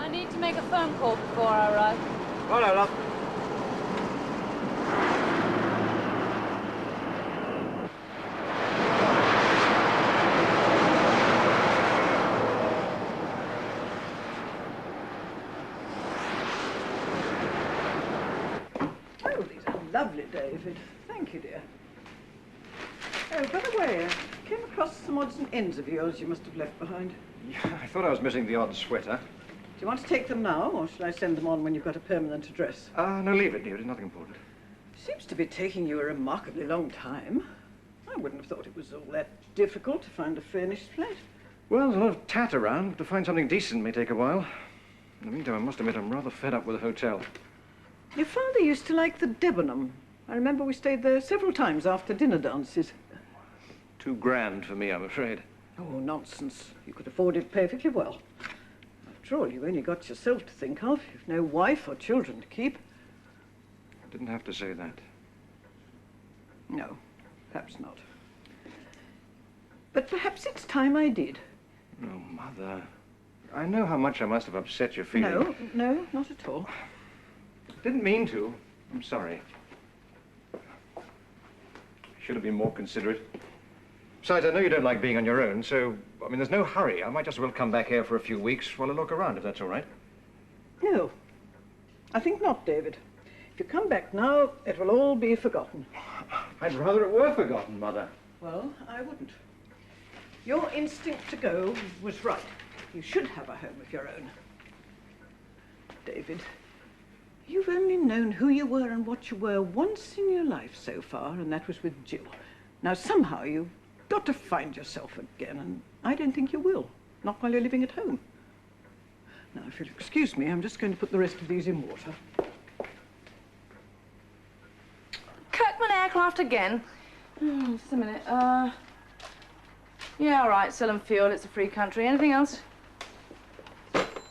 I need to make a phone call before I arrive. Righto, love. Oh, these are lovely, David. Thank you, dear. Oh, by the way, I came across some odds and ends of yours you must have left behind. Yeah, I thought I was missing the odd sweater. Do you want to take them now, or shall I send them on when you've got a permanent address? No, leave it, dear. It's nothing important. Seems to be taking you a remarkably long time. I wouldn't have thought it was all that difficult to find a furnished flat. Well, there's a lot of tat around. To find something decent may take a while. In the meantime, I must admit I'm rather fed up with the hotel. Your father used to like the Debenham. I remember we stayed there several times after dinner dances. Too grand for me, I'm afraid. Oh, nonsense. You could afford it perfectly well. After all, you've only got yourself to think of. You've no wife or children to keep. I didn't have to say that. No, perhaps not. But perhaps it's time I did. Oh, Mother. I know how much I must have upset your feelings. No, not at all. Didn't mean to. I'm sorry. I should have been more considerate. Besides, I know you don't like being on your own, so, I mean, there's no hurry. I might just as well come back here for a few weeks while I look around, if that's all right. No, I think not, David. If you come back now, it will all be forgotten. I'd rather it were forgotten, Mother. Well, I wouldn't. Your instinct to go was right. You should have a home of your own. David, you've only known who you were and what you were once in your life so far, and that was with Jill. Now, somehow you've got to find yourself again, and I don't think you will. Not while you're living at home. Now, if you'll excuse me, I'm just going to put the rest of these in water. Kirkman Aircraft again. Just a minute. Yeah, all right, selling fuel. It's a free country. Anything else?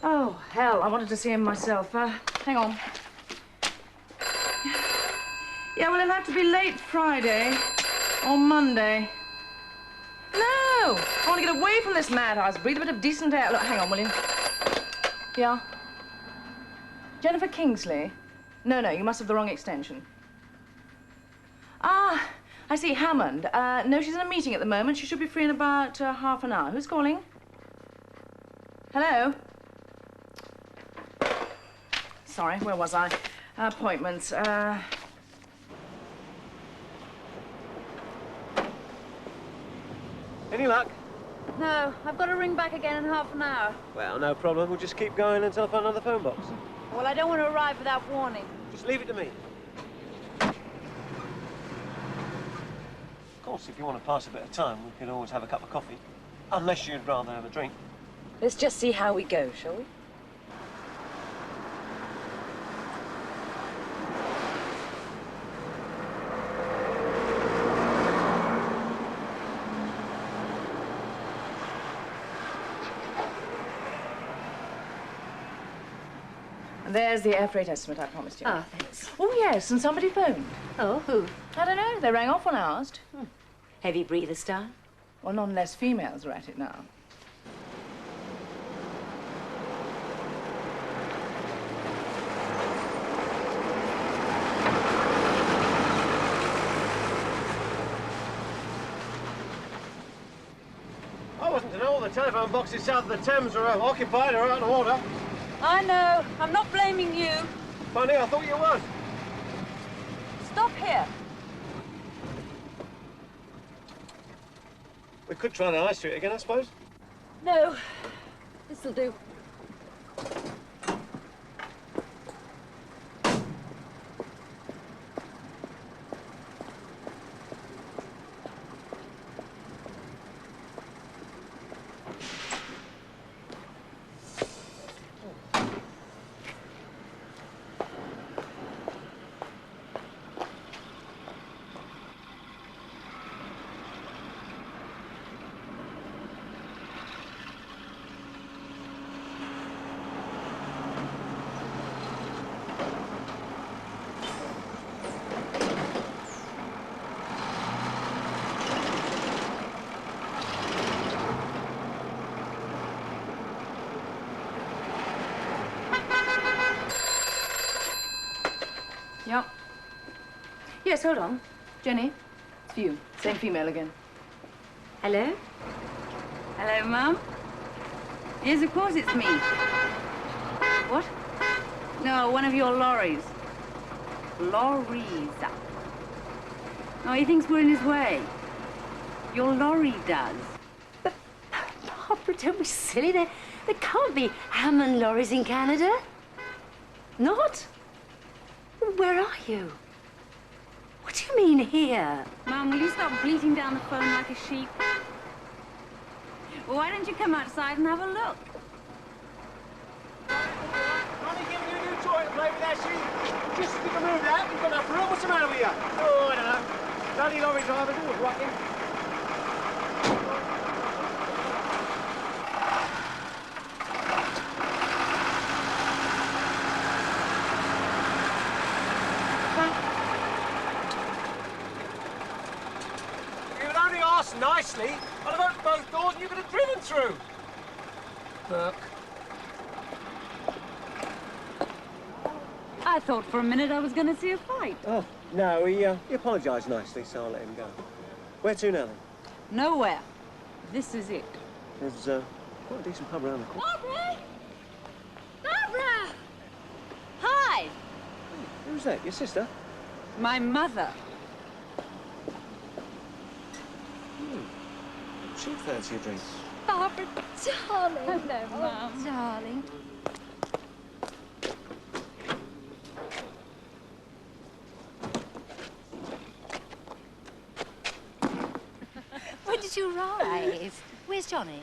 Oh, hell, I wanted to see him myself. Hang on. Yeah, well, it'll have to be late Friday or Monday. No! I want to get away from this madhouse, breathe a bit of decent air. Look, hang on, will you? Yeah? Jennifer Kingsley? No, you must have the wrong extension. Ah, I see, Hammond. No, she's in a meeting at the moment. She should be free in about half an hour. Who's calling? Hello? Sorry, where was I? Appointments. Any luck? No, I've got to ring back again in half an hour. Well, no problem. We'll just keep going until I find another phone box. Well, I don't want to arrive without warning. Just leave it to me. Of course, if you want to pass a bit of time, we can always have a cup of coffee. Unless you'd rather have a drink. Let's just see how we go, shall we? There's the air freight estimate I promised you. Ah, thanks. Oh, yes, and somebody phoned. Oh, who? I don't know. They rang off when I asked. Heavy breather style? Well, none less females are at it now. I wasn't to know all the telephone boxes south of the Thames were occupied or out of order. I know. I'm not blaming you. Funny, I thought you was. Stop here. We could try the high street again, I suppose. No. This'll do. Yes, hold on. Jenny, it's for you. Same female again. Hello? Hello, Mum. Yes, of course it's me. What? No, one of your lorries. Lorries. No, he thinks we're in his way. Your lorry does. But, Barbara, don't be silly. There can't be Hammond lorries in Canada. Not? Where are you? What do you mean here? Mum, will you stop bleating down the phone like a sheep? Well, why don't you come outside and have a look? Ronnie giving you a new toy to play with that sheep. Just as you can move that, you've got enough room. What's the matter with you? Oh, I don't know. Bloody lorry driver, do was rocking. Nicely, I'd have opened both doors and you could have driven through. Burke. I thought for a minute I was going to see a fight. Oh, no, he apologised nicely, so I'll let him go. Where to now, then? Nowhere. This is it. There's quite a decent pub around the corner. Barbara! Barbara! Hi! Who's that, your sister? My mother. She'll fancy a drink. Barbara, darling. Hello, Mum. Oh, darling. When did you arrive? Where's Johnny?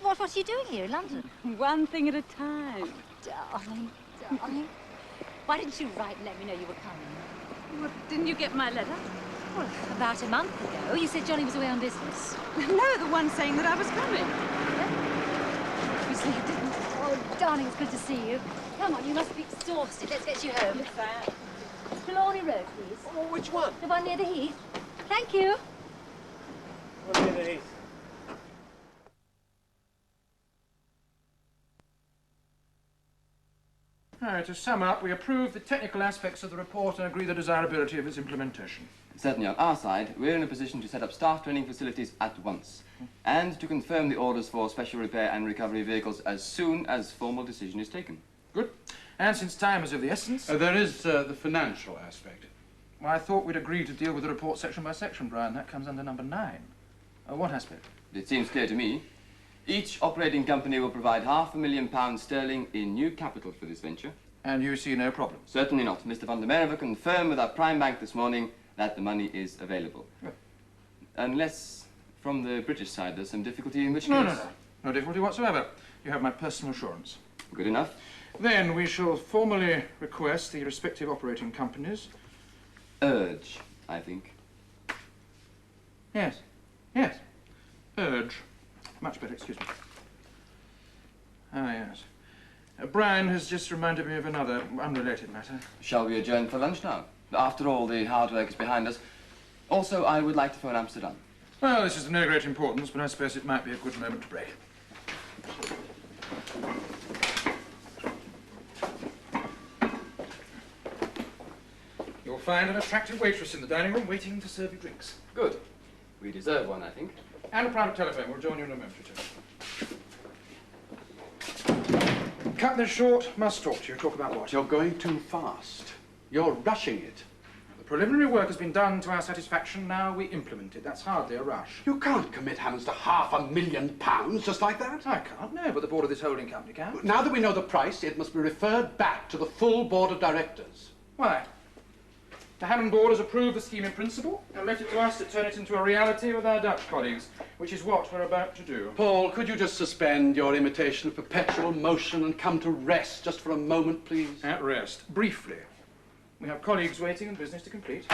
What are you doing here in London? One thing at a time. Darling, darling. Why didn't you write and let me know you were coming? Well, didn't you get my letter? Well, about a month ago, you said Johnny was away on business. No, the one saying that I was coming. You say you didn't. Oh, darling, it's good to see you. Come on, you must be exhausted. Let's get you home. Trelawney Road, please. Oh, which one? The one near the Heath. Thank you. One near the Heath. All right, to sum up, we approve the technical aspects of the report and agree the desirability of its implementation. Certainly on our side, we're in a position to set up staff training facilities at once and to confirm the orders for special repair and recovery vehicles as soon as formal decision is taken. Good. And since time is of the essence... There is the financial aspect. Well, I thought we'd agreed to deal with the report section by section, Brian. That comes under number 9. What aspect? It seems clear to me. Each operating company will provide £500,000 sterling in new capital for this venture. And you see no problem? Certainly not. Mr. van der Merwe confirmed with our prime bank this morning that the money is available. Good. Unless, from the British side, there's some difficulty, in which case... No. No difficulty whatsoever. You have my personal assurance. Good enough. Then we shall formally request the respective operating companies... Urge, I think. Yes. Urge. Much better, excuse me. Ah, yes. Brian has just reminded me of another unrelated matter. Shall we adjourn for lunch now? After all, the hard work is behind us. Also, I would like to phone Amsterdam. Well, this is of no great importance, but I suppose it might be a good moment to break. You'll find an attractive waitress in the dining room waiting to serve you drinks. Good. We deserve one, I think. And a private telephone. We'll join you in a moment or two. Cut this short. Must talk to you. Talk about what? You're going too fast. You're rushing it. The preliminary work has been done to our satisfaction. Now we implement it. That's hardly a rush. You can't commit Hammonds to £500,000 just like that. I can't, no, but the board of this holding company can. Now that we know the price, it must be referred back to the full board of directors. Why? The Hammond board has approved the scheme in principle and left it to us to turn it into a reality with our Dutch colleagues, which is what we're about to do. Paul, could you just suspend your imitation of perpetual motion and come to rest just for a moment, please? At rest. Briefly. We have colleagues waiting and business to complete.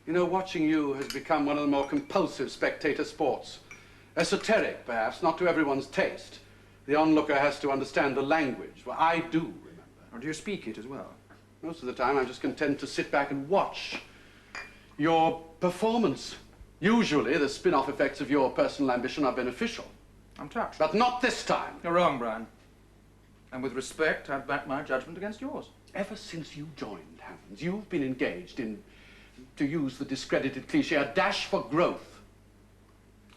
You know, watching you has become one of the more compulsive spectator sports. Esoteric, perhaps, not to everyone's taste. The onlooker has to understand the language. Well, I do, remember. Or do you speak it as well? Most of the time, I'm just content to sit back and watch your performance. Usually, the spin-off effects of your personal ambition are beneficial. I'm touched. But not this time. You're wrong, Brian. And with respect, I'd back my judgment against yours. Ever since you joined Hammonds, you've been engaged in to use the discredited cliché, a dash for growth.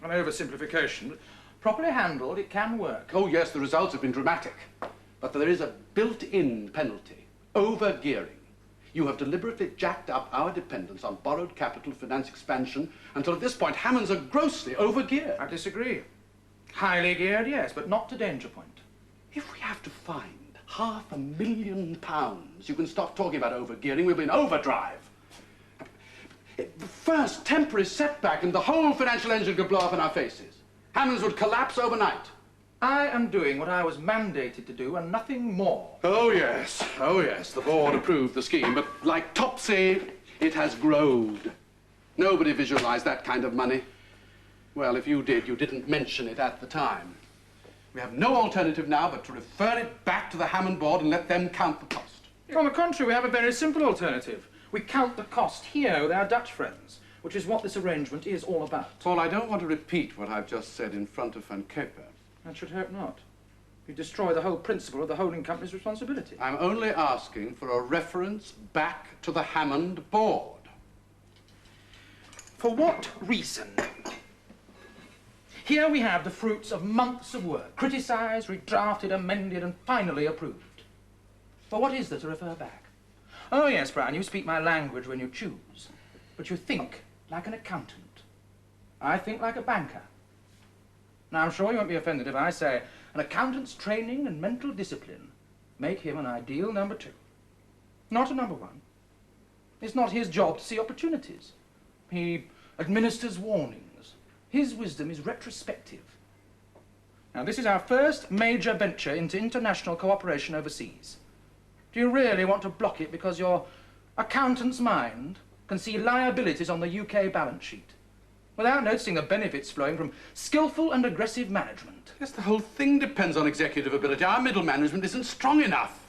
An oversimplification. Properly handled, it can work. Oh, yes, the results have been dramatic. But there is a built-in penalty, overgearing. You have deliberately jacked up our dependence on borrowed capital to finance expansion until at this point Hammonds are grossly overgeared. I disagree. Highly geared, yes, but not to danger point. If we have to find £500,000, you can stop talking about overgearing. We'll be in overdrive. The first temporary setback and the whole financial engine could blow up in our faces. Hammonds would collapse overnight. I am doing what I was mandated to do and nothing more. Oh, yes. Oh, yes. The board approved the scheme, but like Topsy, it has growed. Nobody visualized that kind of money. Well, if you did, you didn't mention it at the time. We have no alternative now but to refer it back to the Hammond board and let them count the cost. On the contrary, we have a very simple alternative. We count the cost here with our Dutch friends, which is what this arrangement is all about. Paul, I don't want to repeat what I've just said in front of Van Keper. I should hope not. You destroy the whole principle of the holding company's responsibility. I'm only asking for a reference back to the Hammond board. For what reason? Here we have the fruits of months of work, criticised, redrafted, amended, and finally approved. But what is there to refer back? Oh, yes, Brian, you speak my language when you choose, but you think like an accountant. I think like a banker. Now, I'm sure you won't be offended if I say an accountant's training and mental discipline make him an ideal number 2. Not a number 1. It's not his job to see opportunities. He administers warnings. His wisdom is retrospective. Now, this is our first major venture into international cooperation overseas. Do you really want to block it because your accountant's mind can see liabilities on the UK balance sheet, without noticing the benefits flowing from skillful and aggressive management? Yes, the whole thing depends on executive ability. Our middle management isn't strong enough.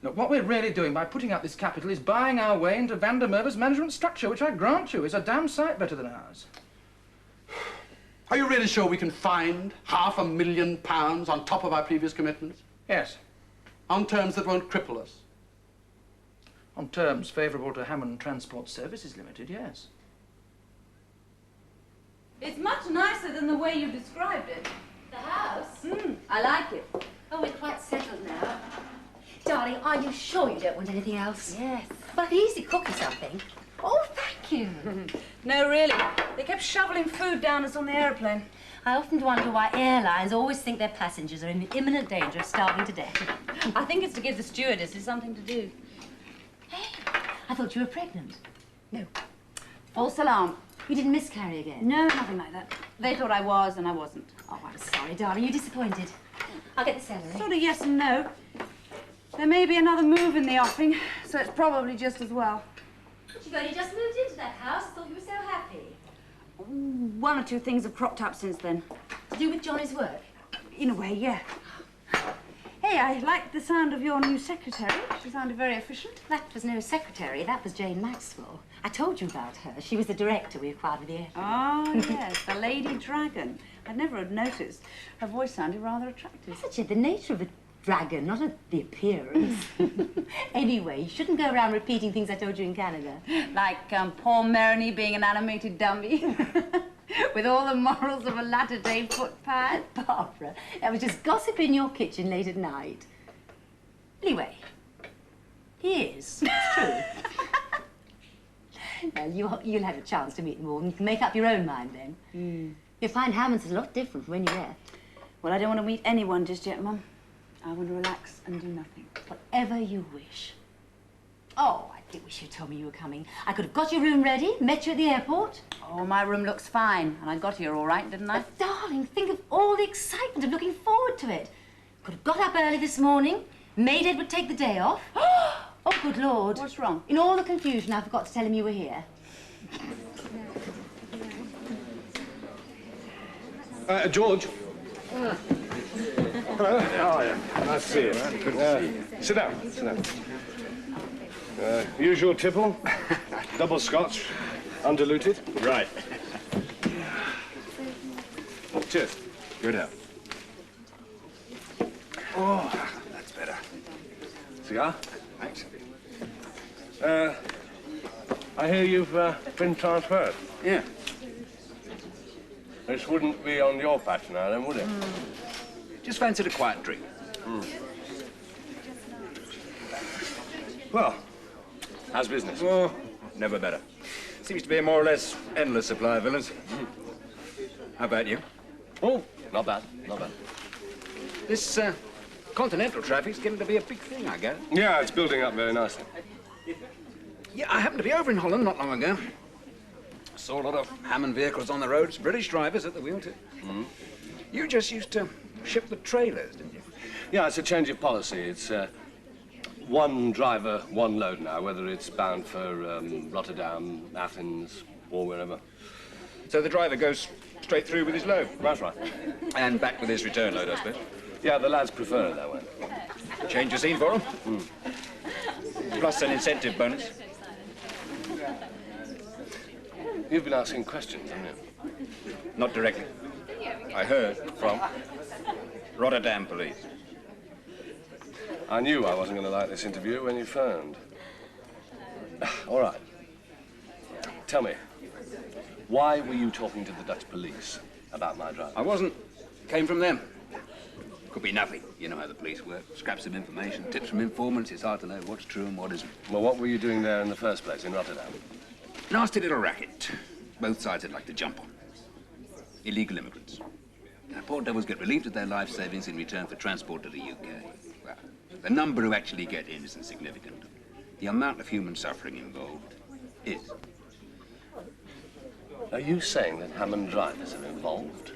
Look, what we're really doing by putting out this capital is buying our way into Van der Merwe's management structure, which I grant you is a damn sight better than ours. Are you really sure we can find £500,000 on top of our previous commitments? Yes. On terms that won't cripple us? On terms favourable to Hammond Transport Services Limited, yes. It's much nicer than the way you described it. The house? I like it. Oh, we're quite settled now. Darling, are you sure you don't want anything else? Yes. Well, I can easily cook you something. Oh, thank you. No, really. They kept shoveling food down us on the aeroplane. I often wonder why airlines always think their passengers are in imminent danger of starving to death. I think it's to give the stewardesses something to do. Hey, I thought you were pregnant. No. False alarm. You didn't miscarry again? No, nothing like that. They thought I was, and I wasn't. Oh, I'm sorry, darling. You're disappointed. I'll get the celery. Sort of yes and no. There may be another move in the offing, so it's probably just as well. But you've only just moved into that house. I thought you were so happy. One or two things have cropped up since then. To do with Johnny's work? In a way, yeah. Hey, I liked the sound of your new secretary. She sounded very efficient. That was no secretary. That was Jane Maxwell. I told you about her. She was the director we acquired with the airfield. Oh, yes, the Lady Dragon. I'd never have noticed. Her voice sounded rather attractive. Such the nature of a dragon, not the appearance. Anyway, you shouldn't go around repeating things I told you in Canada. Like Paul Merony being an animated dummy. With all the morals of a latter-day footpad. Barbara, that was just gossip in your kitchen late at night. Anyway, he is. It's true. Well, you'll have a chance to meet them all and you can make up your own mind then. You'll find Hammond's a lot different from when you left. Well, I don't want to meet anyone just yet, Mum. I want to relax and do nothing. Whatever you wish. Oh, I did wish you told me you were coming. I could have got your room ready, met you at the airport. Oh, my room looks fine, and I got here all right, didn't I? But, darling, think of all the excitement of looking forward to it. Could have got up early this morning, made Edward take the day off. Oh, good Lord. What's wrong? In all the confusion, I forgot to tell him you were here. George. Hello. How are you? Nice to see you. Good to see you. Sit down. Sit down. Usual tipple. Double Scotch. Undiluted. Right. Cheers. Good out. Oh, that's better. Cigar? Thanks. I hear you've been transferred. Yeah. This wouldn't be on your patch now, then, would it? Just fancied a quiet drink. Well, how's business? Oh, never better. Seems to be a more or less endless supply of villains. How about you? Oh, not bad, not bad. This continental traffic's getting to be a big thing, I guess. Yeah, it's building up very nicely. Yeah, I happened to be over in Holland not long ago. Saw a lot of Hammond vehicles on the roads, British drivers at the wheel, too. You just used to ship the trailers, didn't you? Yeah, it's a change of policy. It's one driver, one load now, whether it's bound for Rotterdam, Athens, or wherever. So the driver goes straight through with his load? That's right. And back with his return load, I suppose? Yeah, the lads prefer it that way. Change the scene for them? Plus an incentive bonus? You've been asking questions, haven't you? Not directly. I heard from Rotterdam police. I knew I wasn't going to like this interview when you phoned. All right. Tell me, why were you talking to the Dutch police about my driver? I wasn't. Came from them. Could be nothing. You know how the police work. Scraps of information, tips from informants. It's hard to know what's true and what isn't. Well, what were you doing there in the first place, in Rotterdam? Nasty little racket. Both sides would like to jump on. Illegal immigrants. The poor devils get relieved of their life savings in return for transport to the UK. Well, the number who actually get in isn't significant. The amount of human suffering involved is. Are you saying that Hammond drivers are involved?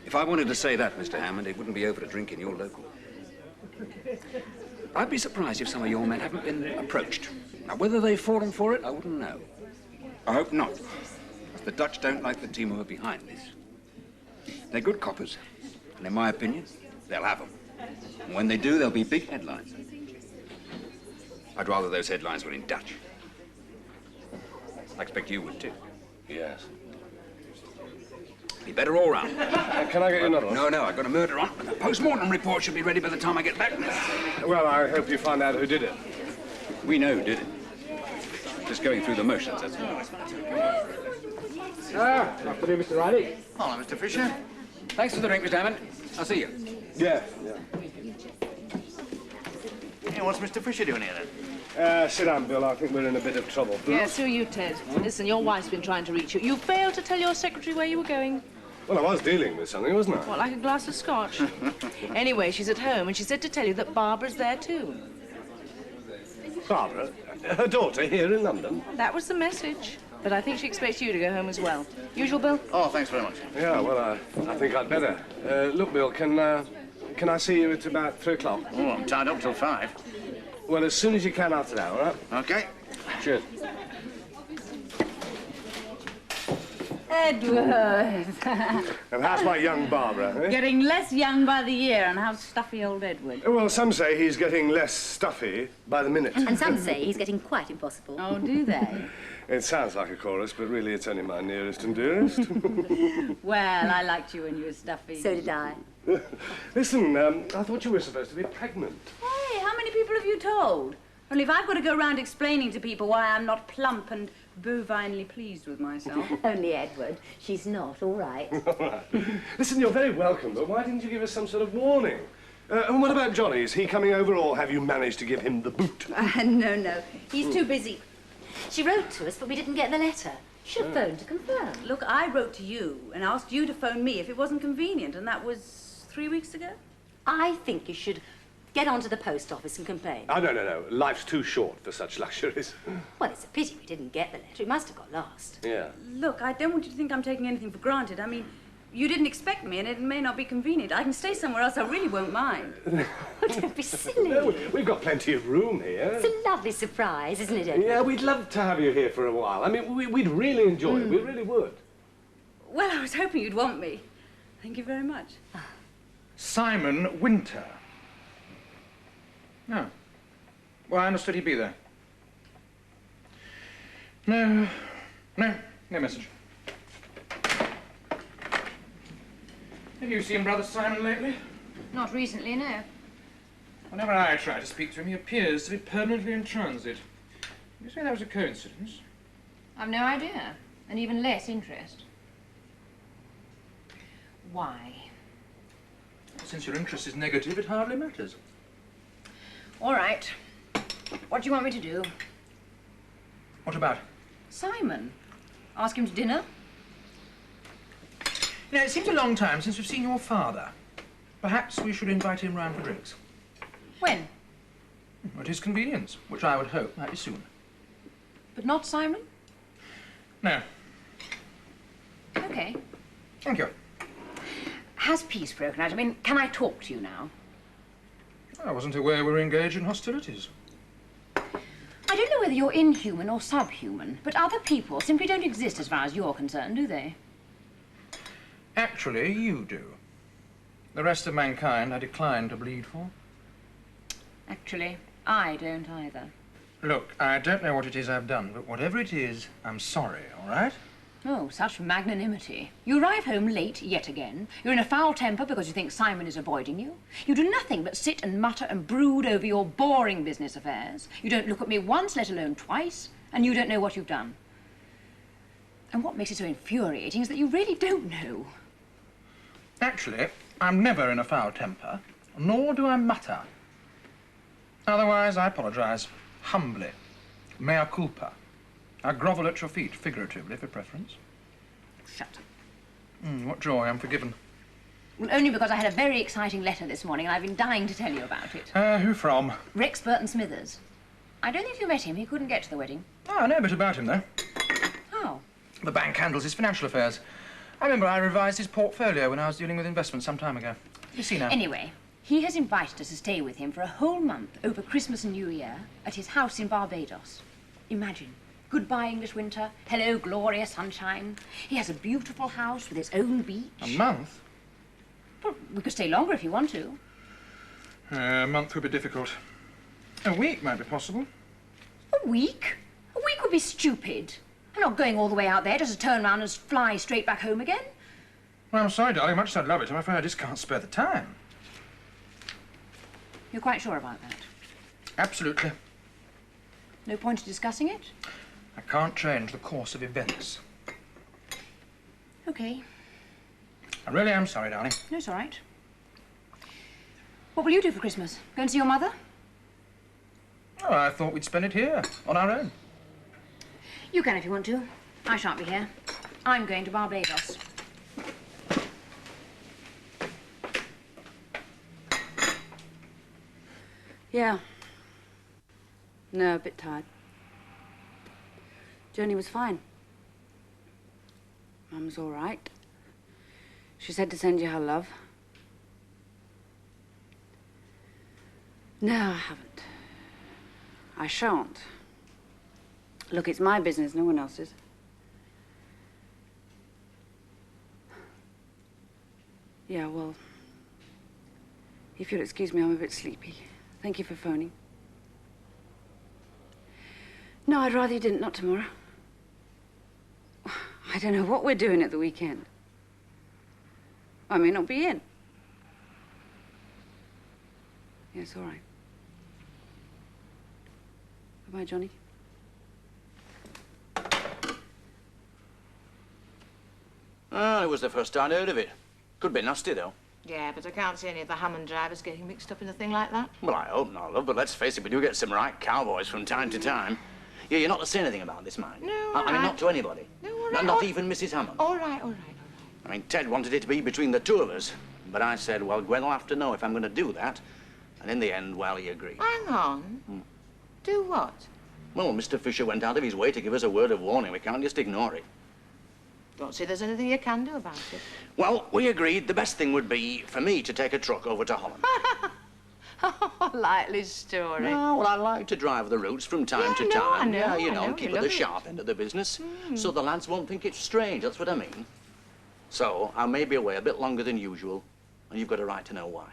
If I wanted to say that, Mr. Hammond, it wouldn't be over to drink in your local. I'd be surprised if some of your men haven't been approached. Now, whether they've fallen for it, I wouldn't know. I hope not. The Dutch don't like the team who are behind this. They're good coppers, and in my opinion, they'll have them. And when they do, there'll be big headlines. I'd rather those headlines were in Dutch. I expect you would, too. Yes. Be better all round. Can I get you another one? No, I've got a murder on, and the post-mortem report should be ready by the time I get back. Well, I hope you find out who did it. We know who did it. Just going through the motions, that's all. Afternoon, Mr. Riley. Hello, Mr. Fisher. Thanks for the drink, Mr. Hammond. I'll see you. Yeah. Hey, what's Mr. Fisher doing here, then? Sit down, Bill. I think we're in a bit of trouble. Yes, so you, Ted. Listen, your wife's been trying to reach you. You failed to tell your secretary where you were going. Well, I was dealing with something, wasn't I? What, like a glass of scotch? Anyway, she's at home, and she said to tell you that Barbara's there, too. Barbara? Her daughter here in London? That was the message. But I think she expects you to go home as well. Usual, Bill? Oh, thanks very much. Yeah, well, I think I'd better. Look, Bill, can I see you at about 3 o'clock? Oh, I'm tied up till 5. Well, as soon as you can after that, all right? Okay. Cheers. Edward. And how's my young Barbara, eh? Getting less young by the year, and how's stuffy old Edward? Well, some say he's getting less stuffy by the minute. And some say he's getting quite impossible. Oh, do they? It sounds like a chorus, but really it's only my nearest and dearest. Well, I liked you when you were stuffy. So did I. Listen, I thought you were supposed to be pregnant. Hey, how many people have you told? Only if I've got to go around explaining to people why I'm not plump and bovinely pleased with myself. Only Edward. She's not, all right. All right. Listen, you're very welcome, but why didn't you give us some sort of warning? And what about Johnny? Is he coming over, or have you managed to give him the boot? No. He's too busy. She wrote to us, but we didn't get the letter. You should have phoned to confirm. Look, I wrote to you and asked you to phone me if it wasn't convenient, and that was 3 weeks ago? I think you should get on to the post office and complain. Oh, no. Life's too short for such luxuries. Well, it's a pity we didn't get the letter. It must have got lost. Yeah. Look, I don't want you to think I'm taking anything for granted. I mean, you didn't expect me, and it may not be convenient. I can stay somewhere else. I really won't mind. Don't be silly. No, we've got plenty of room here. It's a lovely surprise, isn't it, Edward? Yeah, we'd love to have you here for a while. I mean, we'd really enjoy it. We really would. Well, I was hoping you'd want me. Thank you very much. Simon Winter. No. Well, I understood he'd be there. No message. Have you seen Brother Simon lately? Not recently, no. Whenever I try to speak to him, he appears to be permanently in transit. You say that was a coincidence? I've no idea, and even less interest. Why? Since your interest is negative, it hardly matters. All right. What do you want me to do? What about? Simon. Ask him to dinner? You know, it seems a long time since we've seen your father. Perhaps we should invite him round for drinks. When? At his convenience, which I would hope might be soon. But not Simon? No. Okay. Thank you. Has peace broken out? I mean, can I talk to you now? I wasn't aware we were engaged in hostilities. I don't know whether you're inhuman or subhuman, but other people simply don't exist as far as you're concerned, do they? Actually, you do. The rest of mankind I decline to bleed for. Actually, I don't either. Look, I don't know what it is I've done, but whatever it is, I'm sorry, all right? Oh, such magnanimity. You arrive home late yet again. You're in a foul temper because you think Simon is avoiding you. You do nothing but sit and mutter and brood over your boring business affairs. You don't look at me once, let alone twice, and you don't know what you've done. And what makes it so infuriating is that you really don't know. Actually, I'm never in a foul temper, nor do I mutter. Otherwise, I apologise. Humbly. Mea culpa. I grovel at your feet, figuratively, for preference. Shut up. What joy, I'm forgiven. Well, only because I had a very exciting letter this morning and I've been dying to tell you about it. Who from? Rex Burton Smithers. I don't think you met him. He couldn't get to the wedding. Oh, I know a bit about him, though. How? The bank handles his financial affairs. I remember I revised his portfolio when I was dealing with investments some time ago. You see now. Anyway, he has invited us to stay with him for a whole month over Christmas and New Year at his house in Barbados. Imagine. Goodbye, English winter. Hello, glorious sunshine. He has a beautiful house with its own beach. A month? Well, we could stay longer if you want to. A month would be difficult. A week might be possible. A week? A week would be stupid. I'm not going all the way out there just to turn around and fly straight back home again. Well, I'm sorry, darling. Much as I'd love it, I'm afraid I just can't spare the time. You're quite sure about that? Absolutely. No point in discussing it? I can't change the course of events. Okay. I really am sorry, darling. No, it's all right. What will you do for Christmas? Go and see your mother? Oh, I thought we'd spend it here, on our own. You can if you want to. I shan't be here. I'm going to Barbados. Yeah. No, a bit tired. Journey was fine. Mum's all right. She said to send you her love. No, I haven't. I shan't. Look, it's my business, no one else's. Yeah, well, if you'll excuse me, I'm a bit sleepy. Thank you for phoning. No, I'd rather you didn't, not tomorrow. I don't know what we're doing at the weekend. I may not be in. Yes, all right. Bye-bye, Johnny. Oh, it was the first I'd heard of it. Could be nasty, though. Yeah, but I can't see any of the Hammond drivers getting mixed up in a thing like that. Well, I hope not, love, but let's face it, we do get some right cowboys from time to time. Yeah, you're not to say anything about this, mind. No, I mean, not to anybody. No, all right. Not even Mrs. Hammond. All right, all right, all right. I mean, Ted wanted it to be between the two of us, but I said, well, Gwen will have to know if I'm going to do that. And in the end, well, he agreed. Hang on. Do what? Well, Mr. Fisher went out of his way to give us a word of warning. We can't just ignore it. Don't see there's anything you can do about it. Well, we agreed the best thing would be for me to take a truck over to Holland. Oh, likely story. No, well, I like to drive the routes from time to time. I know, yeah, I you know, know, keep you at the love it. sharp end of the business, so the lads won't think it's strange. That's what I mean. So I may be away a bit longer than usual, and you've got a right to know why.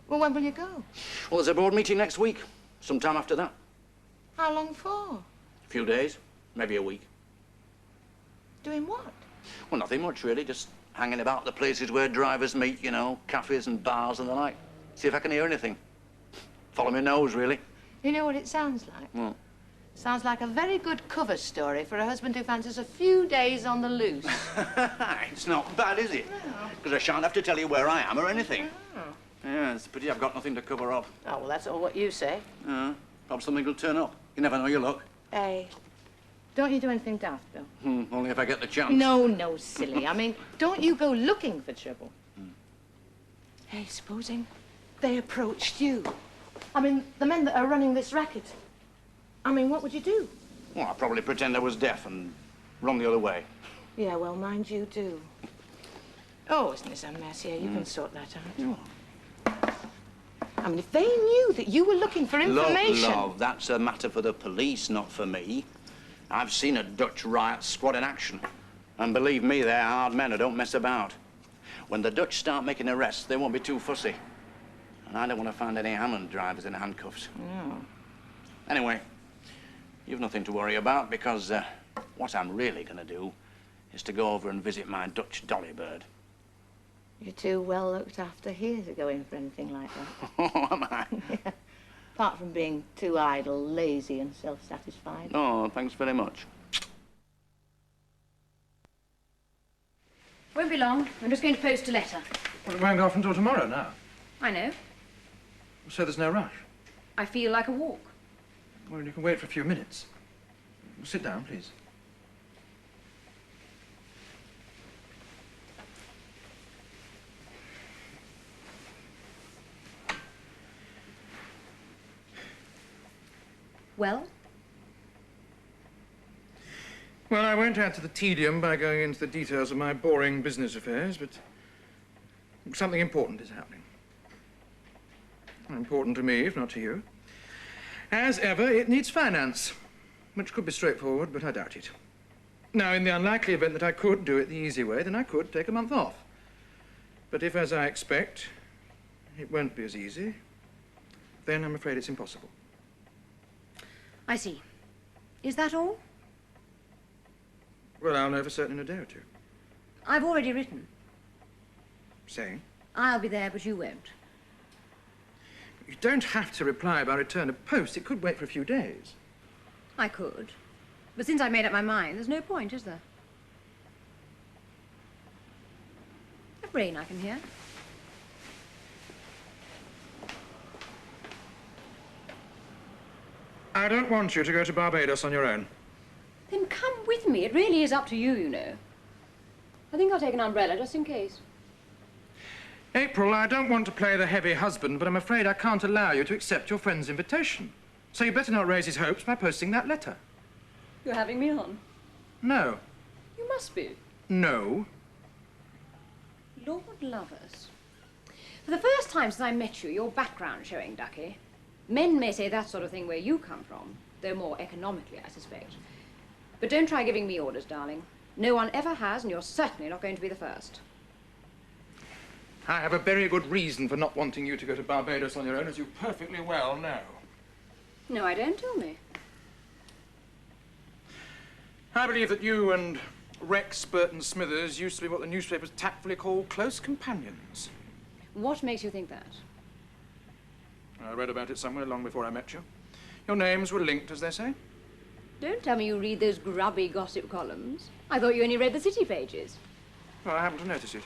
Well, when will you go? Well, there's a board meeting next week, sometime after that. How long for? A few days, maybe a week. Doing what? Well, nothing much, really. Just hanging about the places where drivers meet, you know, cafes and bars and the like. See if I can hear anything. Follow my nose, really. You know what it sounds like? What? Sounds like a very good cover story for a husband who fancies a few days on the loose. It's not bad, is it? Because I shan't have to tell you where I am or anything. Yeah, it's a pity I've got nothing to cover up. Oh, well, that's all what you say. Perhaps something will turn up. You never know your luck. Hey, don't you do anything daft, Bill? Only if I get the chance. No, no, silly. I mean, don't you go looking for trouble. Hey, supposing they approached you? I mean, the men that are running this racket. I mean, what would you do? Well, I'd probably pretend I was deaf and run the other way. Yeah, well, mind you do. Oh, isn't this a mess here? You can sort that out. I mean, if they knew that you were looking for information... Look, love, that's a matter for the police, not for me. I've seen a Dutch riot squad in action. And believe me, they're hard men who don't mess about. When the Dutch start making arrests, they won't be too fussy. And I don't want to find any Hammond drivers in handcuffs. No. Anyway, you've nothing to worry about because what I'm really going to do is to go over and visit my Dutch dolly bird. You're too well looked after here to go in for anything like that. Oh, am I? Yeah. Apart from being too idle, lazy and self-satisfied. Oh, thanks very much. Won't be long. I'm just going to post a letter. Well, it won't go off until tomorrow now. I know. So there's no rush? I feel like a walk. Well, you can wait for a few minutes. Sit down, please. Well? Well, I won't add to the tedium by going into the details of my boring business affairs, but something important is happening. Important to me, if not to you. As ever, it needs finance, which could be straightforward, but I doubt it. Now, in the unlikely event that I could do it the easy way, then I could take a month off. But if, as I expect, it won't be as easy, then I'm afraid it's impossible. I see. Is that all? Well, I'll know for certain in a day or two. I've already written. Saying? I'll be there, but you won't. You don't have to reply by return of post. It could wait for a few days. I could. But since I've made up my mind, there's no point, is there? A rain I can hear. I don't want you to go to Barbados on your own. Then come with me. It really is up to you, you know. I think I'll take an umbrella just in case. April, I don't want to play the heavy husband, but I'm afraid I can't allow you to accept your friend's invitation. So you better not raise his hopes by posting that letter. You're having me on? No. You must be. No. Lord lovers. For the first time since I met you, your background showing, Ducky. Men may say that sort of thing where you come from, though more economically, I suspect. But don't try giving me orders, darling. No one ever has, and you're certainly not going to be the first. I have a very good reason for not wanting you to go to Barbados on your own, as you perfectly well know. No, I don't. Tell me. I believe that you and Rex Burton Smithers used to be what the newspapers tactfully call close companions. What makes you think that? I read about it somewhere long before I met you. Your names were linked, as they say. Don't tell me you read those grubby gossip columns. I thought you only read the city pages. Well, I happened to notice it.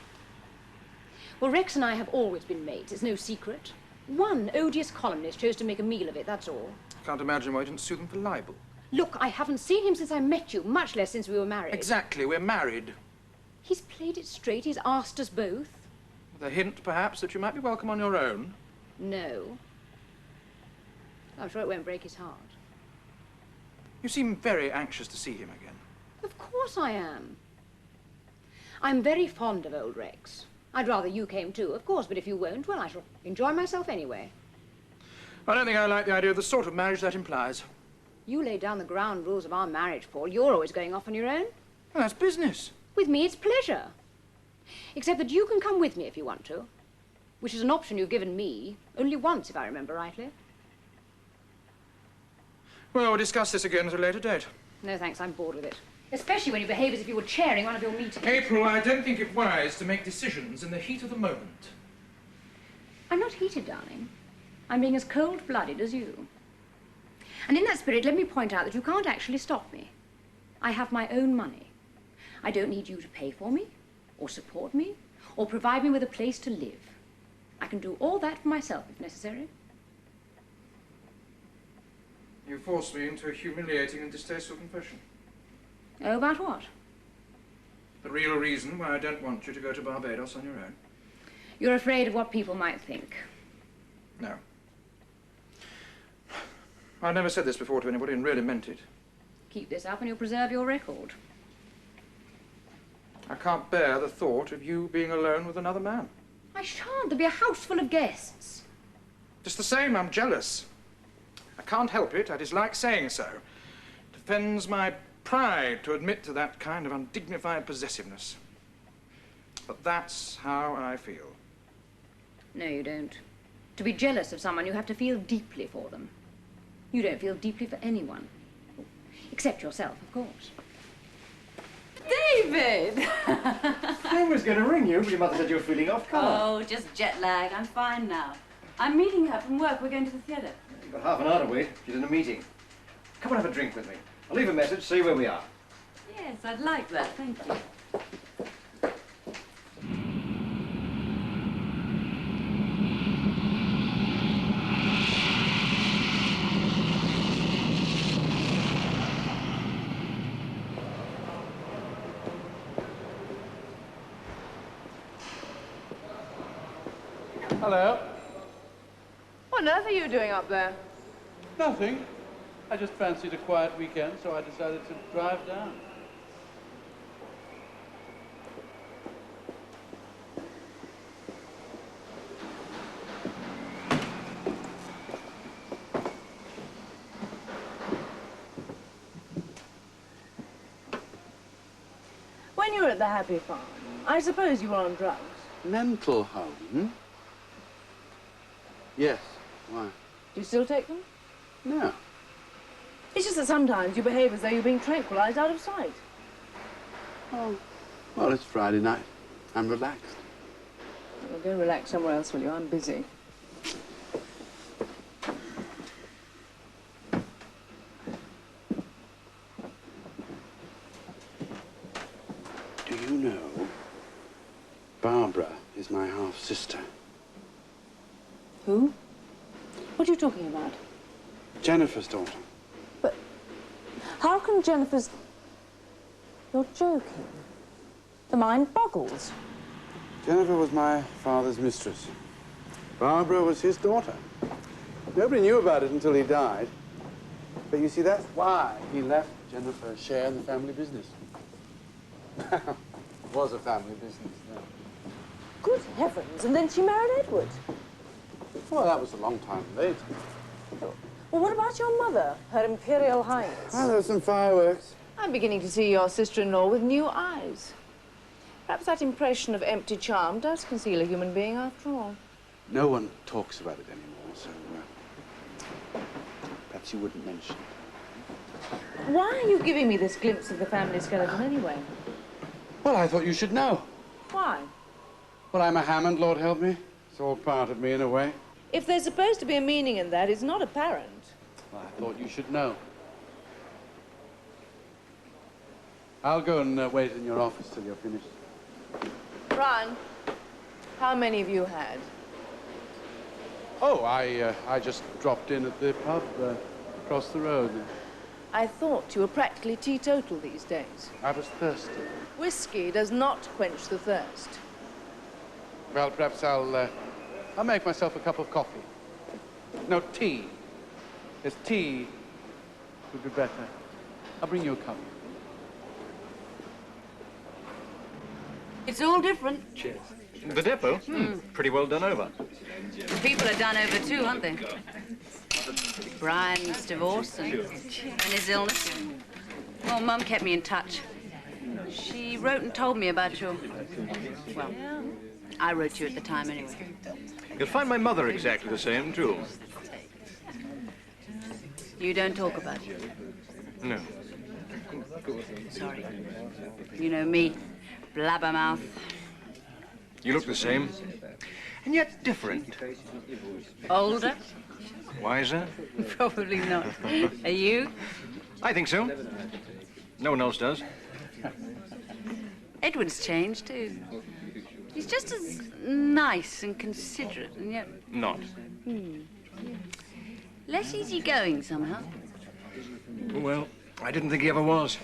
Well, Rex and I have always been mates. It's no secret. One odious columnist chose to make a meal of it, that's all. Can't imagine why you didn't sue them for libel. Look, I haven't seen him since I met you, much less since we were married. Exactly, we're married. He's played it straight. He's asked us both. With a hint, perhaps, that you might be welcome on your own. No. I'm sure it won't break his heart. You seem very anxious to see him again. Of course I am. I'm very fond of old Rex. I'd rather you came too, of course, but if you won't, well, I shall enjoy myself anyway. I don't think I like the idea of the sort of marriage that implies. You laid down the ground rules of our marriage, Paul. You're always going off on your own. Well, that's business. With me, it's pleasure. Except that you can come with me if you want to, which is an option you've given me only once, if I remember rightly. Well, we'll discuss this again at a later date. No, thanks. I'm bored with it. Especially when you behave as if you were chairing one of your meetings. April, I don't think it wise to make decisions in the heat of the moment. I'm not heated, darling. I'm being as cold-blooded as you. And in that spirit, let me point out that you can't actually stop me. I have my own money. I don't need you to pay for me, or support me, or provide me with a place to live. I can do all that for myself, if necessary. You forced me into a humiliating and distasteful confession. Oh, about what? The real reason why I don't want you to go to Barbados on your own. You're afraid of what people might think. No. I never said this before to anybody and really meant it. Keep this up and you'll preserve your record. I can't bear the thought of you being alone with another man. I shan't. There'll be a house full of guests. Just the same, I'm jealous. I can't help it. I dislike saying so. It offends my pride to admit to that kind of undignified possessiveness. But that's how I feel. No, you don't. To be jealous of someone, you have to feel deeply for them. You don't feel deeply for anyone. Except yourself, of course. David! I was going to ring you, but your mother said you were feeling off colour. Oh, just jet lag. I'm fine now. I'm meeting her from work. We're going to the theatre. You've got half an hour to wait. She's in a meeting. Come and have a drink with me. I'll leave a message, see where we are. Yes, I'd like that. Thank you. Hello. What on earth are you doing up there? Nothing. I just fancied a quiet weekend, so I decided to drive down. When you were at the Happy Farm, I suppose you were on drugs. Mental home? Yes. Why? Do you still take them? No. It's just that sometimes you behave as though you're being tranquilized out of sight. Oh. Well, it's Friday night. I'm relaxed. Well, go relax somewhere else, will you? I'm busy. Do you know, Barbara is my half-sister. Who? What are you talking about? Jennifer's daughter. But how can Jennifer's... You're joking. The mind boggles. Jennifer was my father's mistress. Barbara was his daughter. Nobody knew about it until he died. But you see, that's why he left Jennifer a share in the family business. It was a family business then. Good heavens, and then she married Edward. Well, that was a long time later. Well, what about your mother, Her Imperial Highness? Well, there were some fireworks. I'm beginning to see your sister-in-law with new eyes. Perhaps that impression of empty charm does conceal a human being after all. No one talks about it anymore, so perhaps you wouldn't mention it. Why are you giving me this glimpse of the family skeleton anyway? Well, I thought you should know. Why? Well, I'm a Hammond, Lord help me. It's all part of me in a way. If there's supposed to be a meaning in that, it's not apparent. Well, I thought you should know. I'll go and wait in your office till you're finished. Brian, how many have you had? Oh, I just dropped in at the pub across the road. I thought you were practically teetotal these days. I was thirsty. Whiskey does not quench the thirst. Well, perhaps I'll make myself a cup of coffee. No, tea. Yes, tea would be better. I'll bring you a cup. It's all different. Cheers. The depot? Pretty well done over. The people are done over too, aren't they? Brian's divorce and his illness. Well, Mum kept me in touch. She wrote and told me about your... Well, I wrote to you at the time anyway. You'll find my mother exactly the same, too. You don't talk about it. No. Sorry. You know me, blabbermouth. You look the same. and yet different. Older? Wiser? Probably not. Are you? I think so. No one else does. Edward's changed, too. He's just as nice and considerate, and yet... Not. Less easygoing, somehow. Well, I didn't think he ever was.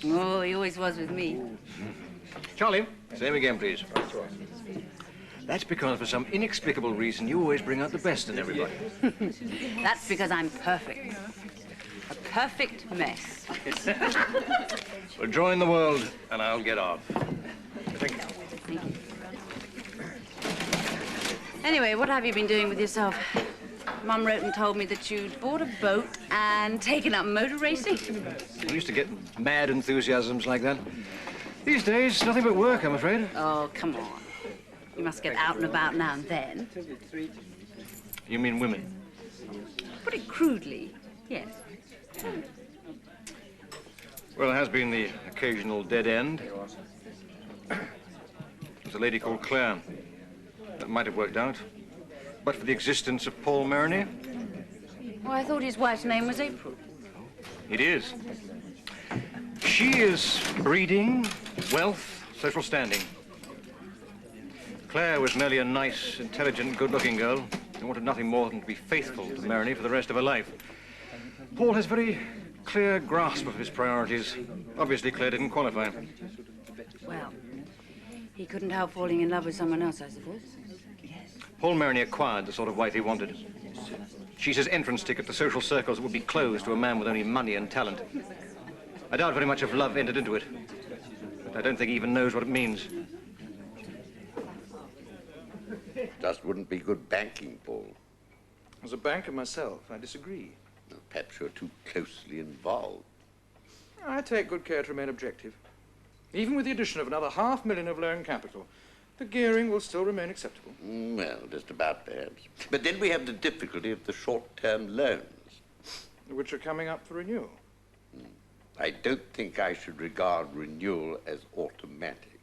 Oh, he always was with me. Charlie, same again, please. That's because for some inexplicable reason you always bring out the best in everybody. That's because I'm perfect. A perfect mess. Well, join the world, and I'll get off. Thank you. Thank you. Anyway, what have you been doing with yourself? Mum wrote and told me that you'd bought a boat and taken up motor racing. I used to get mad enthusiasms like that. These days, nothing but work, I'm afraid. Oh, come on. You must get out and about now and then. You mean women? Put it crudely, yes. Well, there has been the occasional dead end. There's a lady called Claire. That might have worked out. But for the existence of Paul Maroney. Oh, I thought his wife's name was April. It is. She is breeding, wealth, social standing. Claire was merely a nice, intelligent, good-looking girl who wanted nothing more than to be faithful to Maroney for the rest of her life. Paul has very clear grasp of his priorities. Obviously, Claire didn't qualify. Well, he couldn't help falling in love with someone else, I suppose. Paul Maroney acquired the sort of wife he wanted. She's his entrance ticket to social circles that would be closed to a man with only money and talent. I doubt very much if love entered into it. But I don't think he even knows what it means. Just wouldn't be good banking, Paul. As a banker myself, I disagree. No, perhaps you're too closely involved. I take good care to remain objective. Even with the addition of another $500,000 of loan capital, the gearing will still remain acceptable. Well, just about, perhaps. But then we have the difficulty of the short-term loans. Which are coming up for renewal. I don't think I should regard renewal as automatic.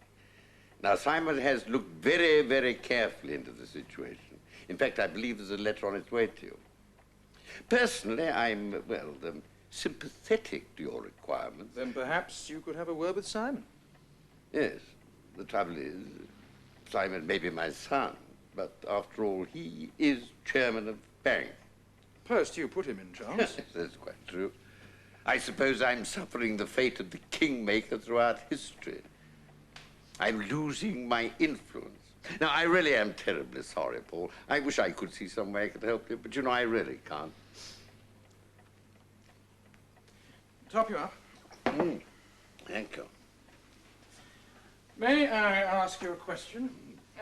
Now, Simon has looked very, very carefully into the situation. In fact, I believe there's a letter on its way to you. Personally, I'm, well, sympathetic to your requirements. Then perhaps you could have a word with Simon. Yes. The trouble is, Simon may be my son, but after all, he is chairman of the bank. Post you put him in, Charles. That's quite true. I suppose I'm suffering the fate of the kingmaker throughout history. I'm losing my influence. Now, I really am terribly sorry, Paul. I wish I could see some way I could help you, but you know, I really can't. Top you up. Thank you. May I ask you a question?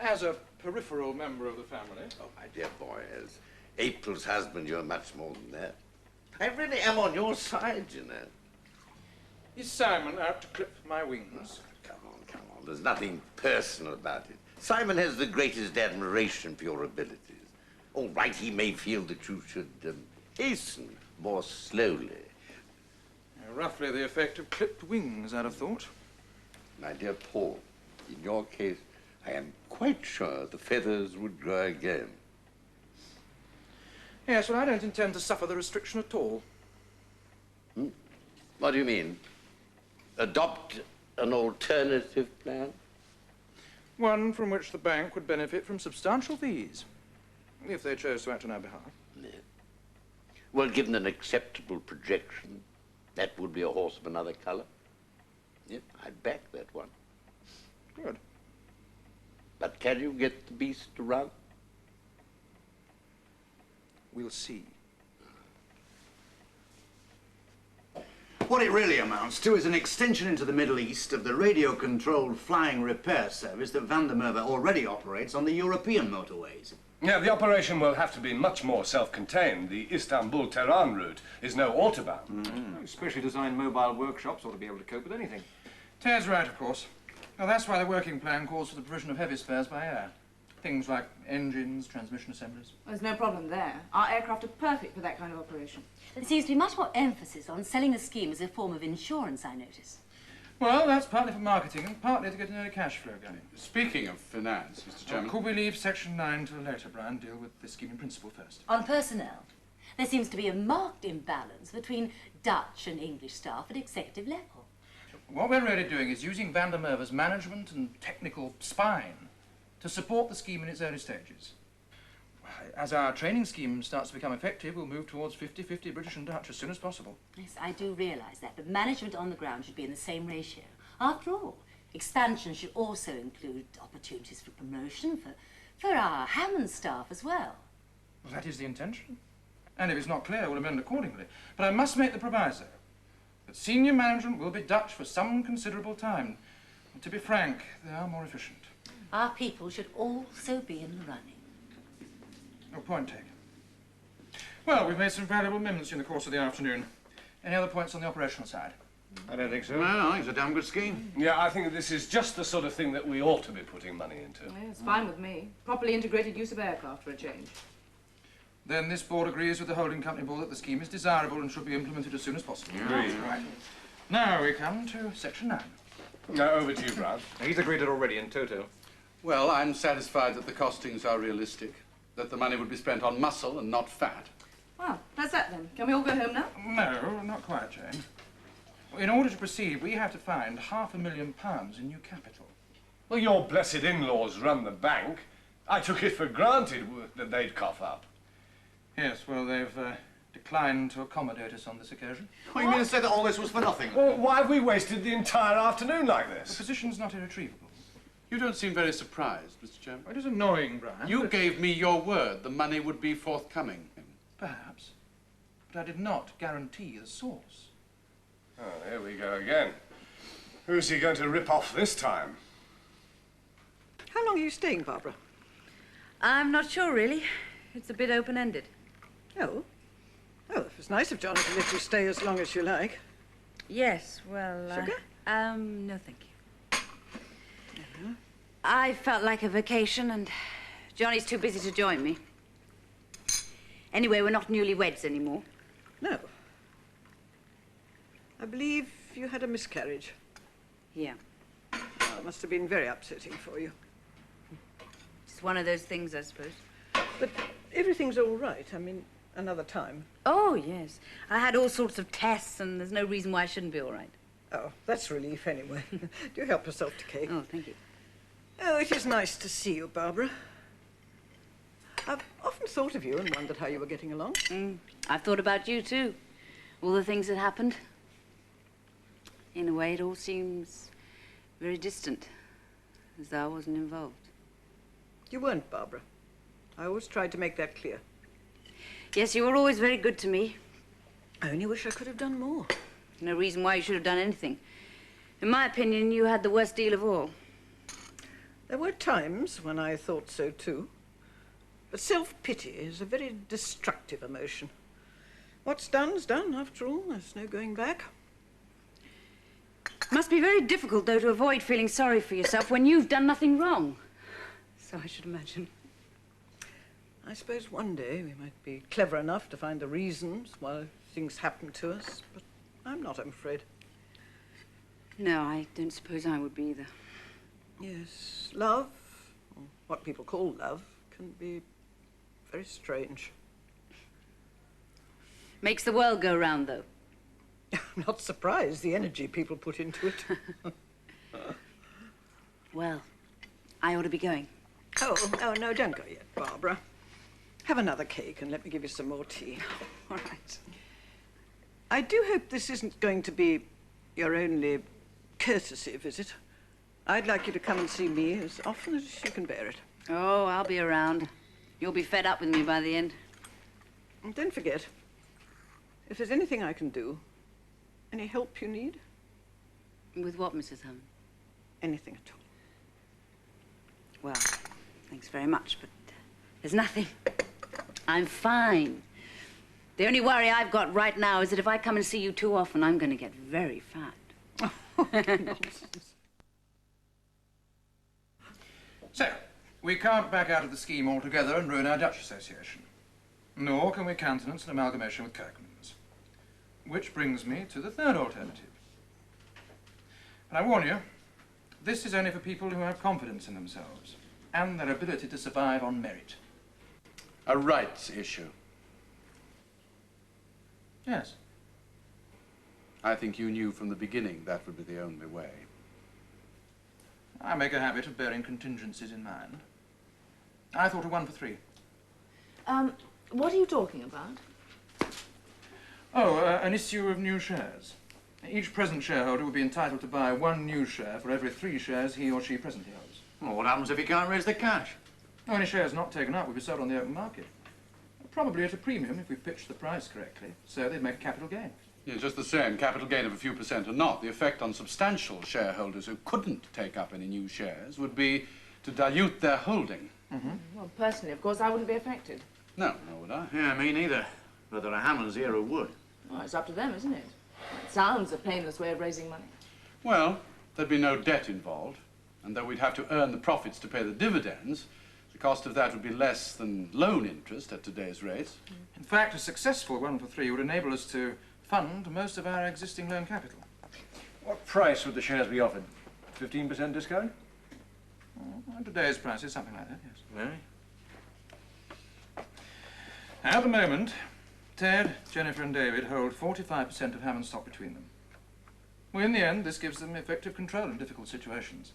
As a peripheral member of the family. Oh, my dear boy, as April's husband, you're much more than that. I really am on your side, you know. Is Simon out to clip my wings? Come on, come on. There's nothing personal about it. Simon has the greatest admiration for your abilities. All right, he may feel that you should hasten more slowly. Roughly the effect of clipped wings, I'd have thought. My dear Paul, in your case, I am quite sure the feathers would grow again. Yes, well, I don't intend to suffer the restriction at all. What do you mean? Adopt an alternative plan? One from which the bank would benefit from substantial fees, if they chose to act on our behalf. No. Well, given an acceptable projection, that would be a horse of another color. Yep, I'd back that one. Good. But can you get the beast to run? We'll see. What it really amounts to is an extension into the Middle East of the radio-controlled flying repair service that Van der Merwe already operates on the European motorways. Yeah, the operation will have to be much more self-contained. The Istanbul-Tehran route is no autobahn. Specially designed mobile workshops ought to be able to cope with anything. Ted's right, of course. Now, that's why the working plan calls for the provision of heavy spares by air. Things like engines, transmission assemblies. There's no problem there. Our aircraft are perfect for that kind of operation. There seems to be much more emphasis on selling the scheme as a form of insurance, I notice. Well, that's partly for marketing and partly to get an early cash flow going. Speaking of finance, Mr. Chairman... Could we leave Section 9 till later, Brian? Deal with the scheme in principle first. On personnel, there seems to be a marked imbalance between Dutch and English staff at executive level. What we're really doing is using Van der Merwe's management and technical spine to support the scheme in its early stages. As our training scheme starts to become effective, we'll move towards 50-50 British and Dutch as soon as possible. Yes, I do realise that, but management on the ground should be in the same ratio. After all, expansion should also include opportunities for promotion for our Hammond staff as well. Well, that is the intention. And if it's not clear, we'll amend accordingly. But I must make the proviso that senior management will be Dutch for some considerable time. And to be frank, they are more efficient. Our people should also be in the running. No point taken. Well, we've made some valuable amendments in the course of the afternoon. Any other points on the operational side? I don't think so. No, I think it's a damn good scheme. Yeah, I think this is just the sort of thing that we ought to be putting money into. Yeah, it's fine with me. Properly integrated use of aircraft for a change. Then this board agrees with the holding company board that the scheme is desirable and should be implemented as soon as possible. Agreed. Right. Now we come to Section 9. Now, over to you, Brown. He's agreed it already in toto. Well, I'm satisfied that the costings are realistic, that the money would be spent on muscle and not fat. Well, that's that then. Can we all go home now? No, not quite, Jane. In order to proceed, we have to find £500,000 in new capital. Well, your blessed in-laws run the bank. I took it for granted that they'd cough up. Yes, well, they've declined to accommodate us on this occasion. What, you mean to say that all this was for nothing? Well, why have we wasted the entire afternoon like The this? position's not irretrievable. You don't seem very surprised, Mr. Chairman. It is annoying, Brian. You gave me your word the money would be forthcoming. Perhaps. But I did not guarantee the source. Oh, here we go again. Who's he going to rip off this time? How long are you staying, Barbara? I'm not sure, really. It's a bit open-ended. Oh? Oh, it was nice of Johnny to let you stay as long as you like. Yes, well... Sugar? No, thank you. I felt like a vacation, and Johnny's too busy to join me. Anyway, we're not newlyweds anymore. No. I believe you had a miscarriage. Yeah. Oh, it must have been very upsetting for you. It's one of those things, I suppose. But everything's all right. I mean, another time. Oh, yes. I had all sorts of tests, and there's no reason why I shouldn't be all right. Oh, that's relief anyway. Do help yourself to cake. Oh, thank you. Oh, it is nice to see you, Barbara. I've often thought of you and wondered how you were getting along. I've thought about you, too. All the things that happened. In a way, it all seems very distant, as though I wasn't involved. You weren't, Barbara. I always tried to make that clear. Yes, you were always very good to me. I only wish I could have done more. No reason why you should have done anything. In my opinion, you had the worst deal of all. There were times when I thought so, too. But self-pity is a very destructive emotion. What's done's done, after all. There's no going back. Must be very difficult, though, to avoid feeling sorry for yourself when you've done nothing wrong. So I should imagine. I suppose one day we might be clever enough to find the reasons why things happen to us, but I'm not, I'm afraid. No, I don't suppose I would be either. Yes, love, or what people call love, can be very strange. Makes the world go round, though. I'm not surprised, the energy people put into it. Well, I ought to be going. Oh, no, don't go yet, Barbara. Have another cake and let me give you some more tea. All right. I do hope this isn't going to be your only courtesy visit. I'd like you to come and see me as often as you can bear it. Oh, I'll be around. You'll be fed up with me by the end. And don't forget, if there's anything I can do, any help you need? With what, Mrs. Hammond? Anything at all. Well, thanks very much, but there's nothing. I'm fine. The only worry I've got right now is that if I come and see you too often, I'm going to get very fat. Nonsense. So, we can't back out of the scheme altogether and ruin our Dutch association. Nor can we countenance an amalgamation with Kirkland's. Which brings me to the third alternative. But I warn you, this is only for people who have confidence in themselves and their ability to survive on merit. A rights issue. Yes. I think you knew from the beginning that would be the only way. I make a habit of bearing contingencies in mind. I thought of 1 for 3. What are you talking about? Oh, an issue of new shares. Each present shareholder would be entitled to buy 1 new share for every 3 shares he or she presently holds. Well, what happens if he can't raise the cash? Any shares not taken up would be sold on the open market. Probably at a premium if we pitched the price correctly, so they'd make a capital gain. Yeah, just the same, capital gain of a few percent or not, the effect on substantial shareholders who couldn't take up any new shares would be to dilute their holding. Well, personally, of course, I wouldn't be affected. No, nor would I. Yeah, me neither. But there are Hammonds here who would. Well, it's up to them, isn't it? It sounds a painless way of raising money. Well, there'd be no debt involved, and though we'd have to earn the profits to pay the dividends, the cost of that would be less than loan interest at today's rates. In fact, a successful 1 for 3 would enable us to fund most of our existing loan capital. What price would the shares be offered? 15% discount? At today's prices, something like that, yes. Really? At the moment, Ted, Jennifer and David hold 45% of Hammond stock between them. Well, in the end, this gives them effective control in difficult situations.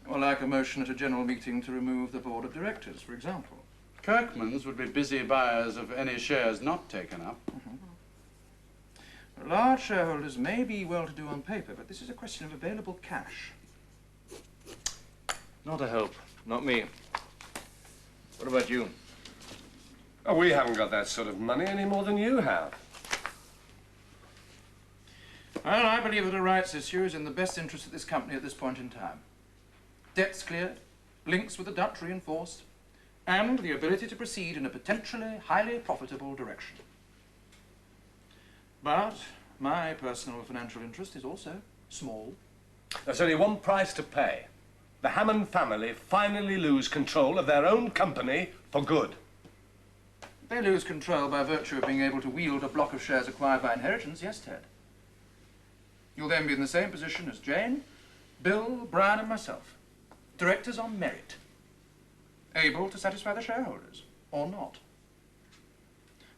Or like a motion at a general meeting to remove the board of directors, for example. Kirkman's would be busy buyers of any shares not taken up. Large shareholders may be well-to-do on paper, but this is a question of available cash. Not a hope. Not me. What about you? Oh, we haven't got that sort of money any more than you have. Well, I believe that a rights issue is in the best interest of this company at this point in time. Debts cleared, links with the Dutch reinforced, and the ability to proceed in a potentially highly profitable direction. But my personal financial interest is also small. There's only one price to pay. The Hammond family finally lose control of their own company for good. They lose control by virtue of being able to wield a block of shares acquired by inheritance, yes, Ted. You'll then be in the same position as Jane, Bill, Brian and myself. Directors on merit. Able to satisfy the shareholders, or not.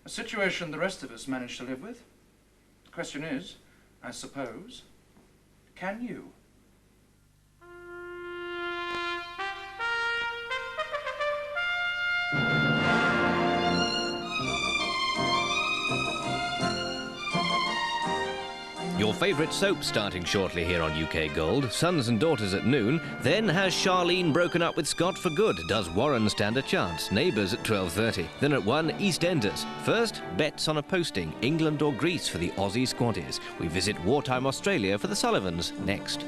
A situation the rest of us manage to live with. The question is, I suppose, can you? Your favourite soap starting shortly here on UK Gold, Sons and Daughters at noon. Then has Charlene broken up with Scott for good? Does Warren stand a chance? Neighbours at 12:30. Then at 1, EastEnders. First, bets on a posting, England or Greece for the Aussie squaddies. We visit wartime Australia for the Sullivans next.